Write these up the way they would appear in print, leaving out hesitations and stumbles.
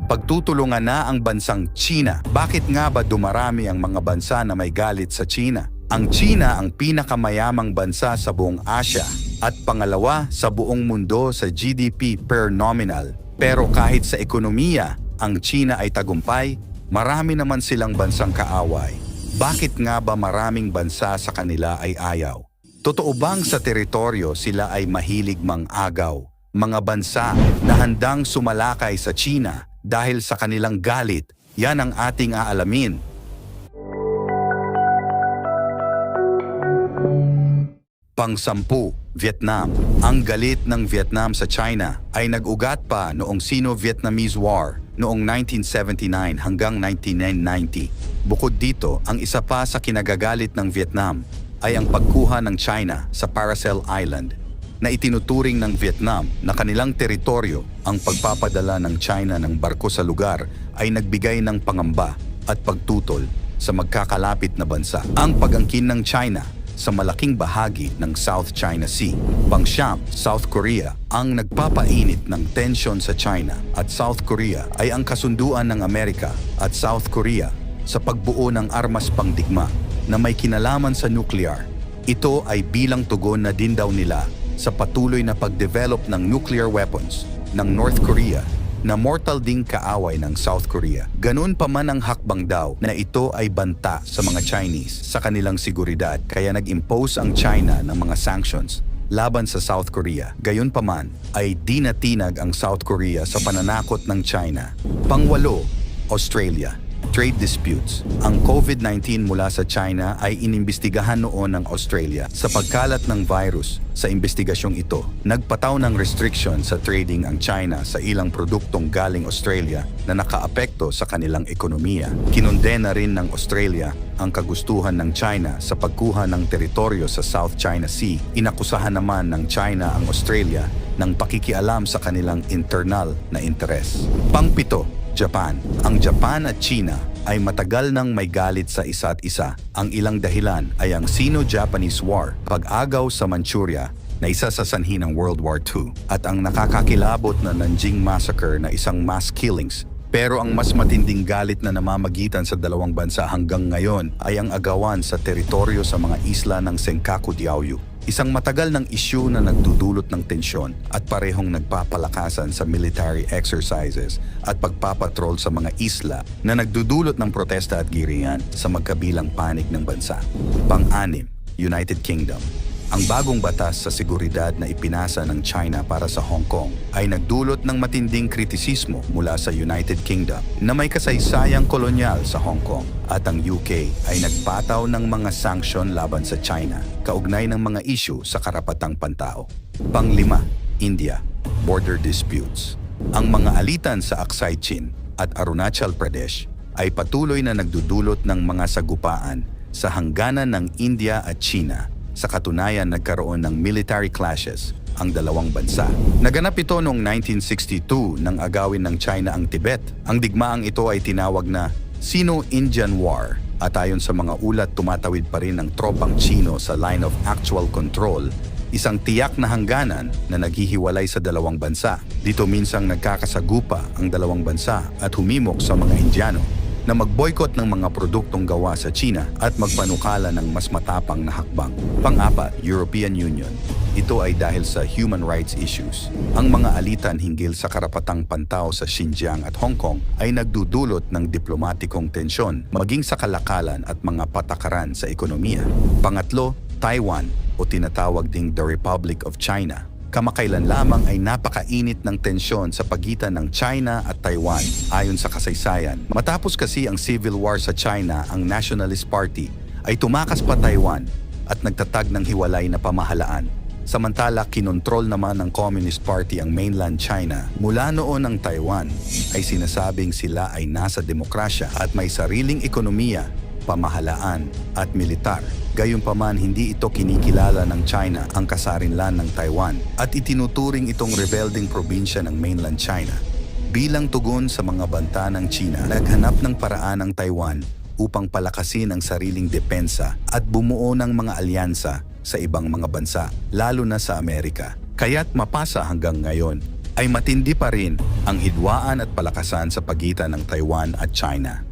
Pagtutulungan na ang bansang China. Bakit nga ba dumarami ang mga bansa na may galit sa China? Ang China ang pinakamayamang bansa sa buong Asia at pangalawa sa buong mundo sa GDP per nominal. Pero kahit sa ekonomiya, ang China ay tagumpay, marami naman silang bansang kaaway. Bakit nga ba maraming bansa sa kanila ay ayaw? Totoo bang sa teritoryo sila ay mahilig mang-agaw? Mga bansa na handang sumalakay sa China dahil sa kanilang galit, yan ang ating aalamin. Pang-sampu, Vietnam. Ang galit ng Vietnam sa China ay nag-ugat pa noong Sino-Vietnamese War noong 1979 hanggang 1990. Bukod dito, ang isa pa sa kinagagalit ng Vietnam ay ang pagkuha ng China sa Paracel Island na itinuturing ng Vietnam na kanilang teritoryo. Ang pagpapadala ng China ng barko sa lugar ay nagbigay ng pangamba at pagtutol sa magkakalapit na bansa. Ang pag-angkin ng China sa malaking bahagi ng South China Sea. Pang-siyam, South Korea. Ang nagpapainit ng tensyon sa China at South Korea ay ang kasunduan ng Amerika at South Korea sa pagbuo ng armas pangdigma na may kinalaman sa nuclear. Ito ay bilang tugon na din daw nila sa patuloy na pag-develop ng nuclear weapons ng North Korea na mortal ding kaaway ng South Korea. Ganun pa man ang hakbang daw na ito ay banta sa mga Chinese sa kanilang seguridad kaya nag-impose ang China ng mga sanctions laban sa South Korea. Gayon pa man ay di natinag ang South Korea sa pananakot ng China. Pangwalo, Australia. Trade disputes. Ang COVID-19 mula sa China ay inimbestigahan noon ng Australia sa pagkalat ng virus. Sa investigasyong ito, nagpataw ng restriction sa trading ang China sa ilang produktong galing Australia na nakaapekto sa kanilang ekonomiya. Kinondena rin ng Australia ang kagustuhan ng China sa pagkuha ng teritoryo sa South China Sea. Inakusahan naman ng China ang Australia ng pakikialam sa kanilang internal na interes. Pangpito, Japan. Ang Japan at China ay matagal nang may galit sa isa't isa. Ang ilang dahilan ay ang Sino-Japanese War, pag-agaw sa Manchuria na isa sa sanhi ng World War II, at ang nakakakilabot na Nanjing Massacre na isang mass killings. Pero ang mas matinding galit na namamagitan sa dalawang bansa hanggang ngayon ay ang agawan sa teritoryo sa mga isla ng Senkaku Diaoyu. Isang matagal ng isyu na nagdudulot ng tensyon at parehong nagpapalakasan sa military exercises at pagpapatrol sa mga isla na nagdudulot ng protesta at girihan sa magkabilang panig ng bansa. Pang-anim, United Kingdom. Ang bagong batas sa seguridad na ipinasa ng China para sa Hong Kong ay nagdulot ng matinding kritisismo mula sa United Kingdom na may kasaysayang kolonyal sa Hong Kong, at ang UK ay nagpataw ng mga sanksyon laban sa China kaugnay ng mga isyu sa karapatang pantao. Pang-lima, India. Border disputes. Ang mga alitan sa Aksai Chin at Arunachal Pradesh ay patuloy na nagdudulot ng mga sagupaan sa hangganan ng India at China. Sa katunayan, nagkaroon ng military clashes ang dalawang bansa. Naganap ito noong 1962 nang agawin ng China ang Tibet. Ang digmaang ito ay tinawag na Sino-Indian War, at ayon sa mga ulat, tumatawid pa rin ang tropang Chino sa line of actual control, isang tiyak na hangganan na naghihiwalay sa dalawang bansa. Dito minsang nagkakasagupa ang dalawang bansa at humimok sa mga Indiano na mag-boycott ng mga produktong gawa sa China at magpanukala ng mas matapang na hakbang. Pang-apat, European Union. Ito ay dahil sa human rights issues. Ang mga alitan hinggil sa karapatang pantao sa Xinjiang at Hong Kong ay nagdudulot ng diplomatikong tensyon, maging sa kalakalan at mga patakaran sa ekonomiya. Pangatlo, Taiwan, o tinatawag ding the Republic of China. Kamakailan lamang ay napakainit ng tensyon sa pagitan ng China at Taiwan ayon sa kasaysayan. Matapos kasi ang civil war sa China, ang Nationalist Party ay tumakas pa Taiwan at nagtatag ng hiwalay na pamahalaan. Samantala, kinontrol naman ng Communist Party ang mainland China. Mula noon ang Taiwan ay sinasabing sila ay nasa demokrasya at may sariling ekonomiya, pamahalaan at militar. Gayunpaman, hindi ito kinikilala ng China ang kasarinlan ng Taiwan at itinuturing itong rebelding probinsya ng mainland China. Bilang tugon sa mga banta ng China, naghanap ng paraan ang Taiwan upang palakasin ang sariling depensa at bumuo ng mga alyansa sa ibang mga bansa, lalo na sa Amerika. Kaya't mapasa hanggang ngayon ay matindi pa rin ang hidwaan at palakasan sa pagitan ng Taiwan at China.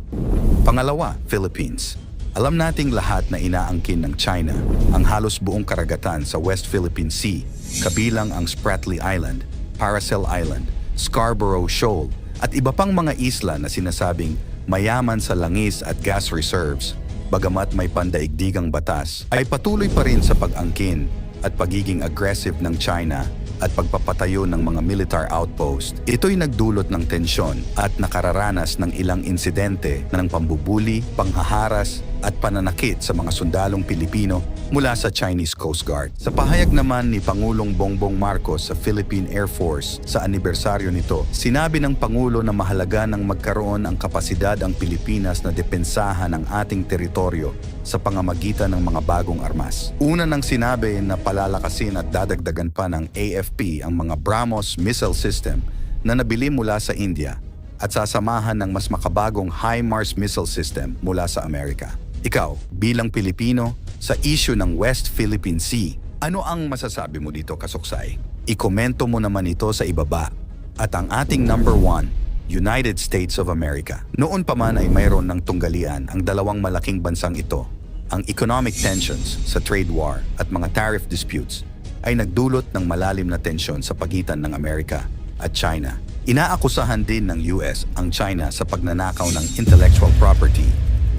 Pangalawa, Philippines. Alam nating lahat na inaangkin ng China ang halos buong karagatan sa West Philippine Sea, kabilang ang Spratly Island, Paracel Island, Scarborough Shoal, at iba pang mga isla na sinasabing mayaman sa langis at gas reserves. Bagamat may pandaigdigang batas, ay patuloy pa rin sa pag-angkin at pagiging aggressive ng China at pagpapatayo ng mga militar outpost. Ito'y nagdulot ng tensyon at nakararanas ng ilang insidente ng pambubuli, panghaharas at pananakit sa mga sundalong Pilipino mula sa Chinese Coast Guard. Sa pahayag naman ni Pangulong Bongbong Marcos sa Philippine Air Force sa anibersaryo nito, sinabi ng Pangulo na mahalaga ng magkaroon ang kapasidad ang Pilipinas na depensahan ang ating teritoryo sa pamamagitan ng mga bagong armas. Una nang sinabi na palalakasin at dadagdagan pa ng AFP ang mga BrahMos missile system na nabili mula sa India at sasamahan ng mas makabagong HIMARS missile system mula sa Amerika. Ikaw, bilang Pilipino, sa issue ng West Philippine Sea, ano ang masasabi mo dito, Kasuksay? Ikomento mo naman ito sa ibaba. At ang ating number 1, United States of America. Noon pa man ay mayroon ng tunggalian ang dalawang malaking bansang ito. Ang economic tensions sa trade war at mga tariff disputes ay nagdulot ng malalim na tensyon sa pagitan ng Amerika at China. Inaakusahan din ng US ang China sa pagnanakaw ng intellectual property,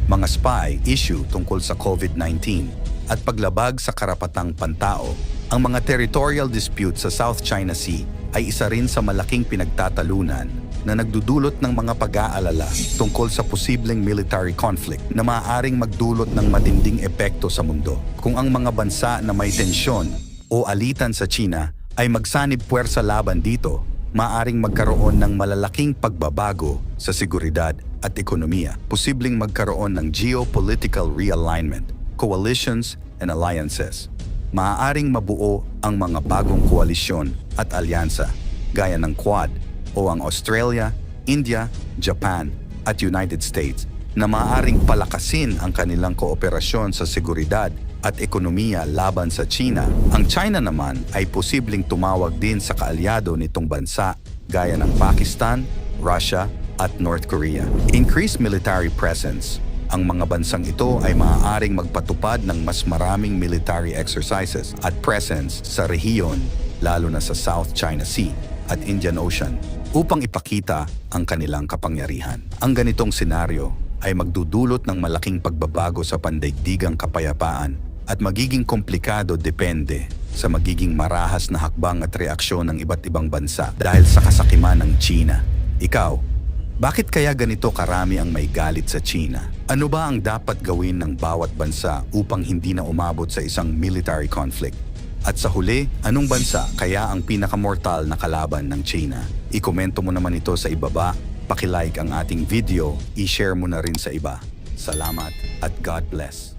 mga spy issue tungkol sa COVID-19 at paglabag sa karapatang pantao. Ang mga territorial dispute sa South China Sea ay isa rin sa malaking pinagtatalunan na nagdudulot ng mga pag-aalala tungkol sa posibleng military conflict na maaaring magdulot ng matinding epekto sa mundo. Kung ang mga bansa na may tensyon o alitan sa China ay magsanib puwersa laban dito, maaaring magkaroon ng malalaking pagbabago sa seguridad at ekonomiya. Posibleng magkaroon ng geopolitical realignment, coalitions and alliances. Maaaring mabuo ang mga bagong koalisyon at alyansa gaya ng Quad o ang Australia, India, Japan at United States na maaaring palakasin ang kanilang kooperasyon sa seguridad at ekonomiya laban sa China. Ang China naman ay posibleng tumawag din sa kaalyado nitong bansa gaya ng Pakistan, Russia at North Korea. Increased military presence. Ang mga bansang ito ay maaaring magpatupad ng mas maraming military exercises at presence sa rehiyon, lalo na sa South China Sea at Indian Ocean, upang ipakita ang kanilang kapangyarihan. Ang ganitong senaryo ay magdudulot ng malaking pagbabago sa pandaigdigang kapayapaan at magiging komplikado depende sa magiging marahas na hakbang at reaksyon ng iba't ibang bansa dahil sa kasakiman ng China. Ikaw, bakit kaya ganito karami ang may galit sa China? Ano ba ang dapat gawin ng bawat bansa upang hindi na umabot sa isang military conflict? At sa huli, anong bansa kaya ang pinakamortal na kalaban ng China? Ikomento mo naman ito sa ibaba, pakilike ang ating video, i-share mo na rin sa iba. Salamat at God bless.